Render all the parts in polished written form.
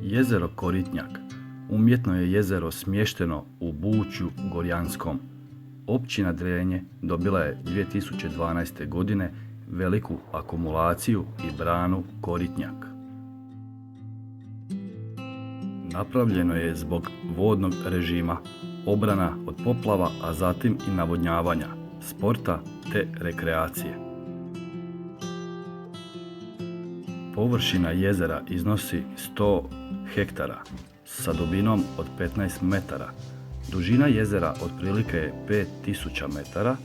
Jezero Koritnjak umjetno je jezero smješteno u Bučju Gorjanskom. Općina Drenje dobila je 2012. godine veliku akumulaciju i branu Koritnjak. Napravljeno je zbog vodnog režima, obrana od poplava, a zatim i navodnjavanja, sporta te rekreacije. Površina jezera iznosi 100 hektara sa dubinom od 15 metara. Dužina jezera otprilike je 5000 metara,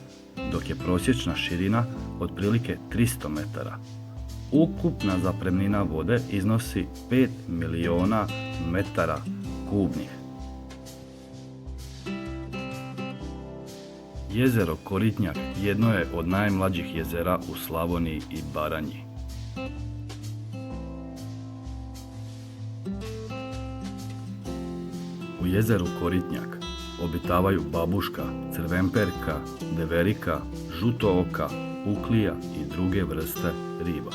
dok je prosječna širina otprilike 300 metara. Ukupna zapremnina vode iznosi 5 miliona metara kubnih. Jezero Koritnjak jedno je od najmlađih jezera u Slavoniji i Baranji. U jezeru Koritnjak obitavaju babuška, crvenperka, deverika, žutooka, uklija i druge vrste riba.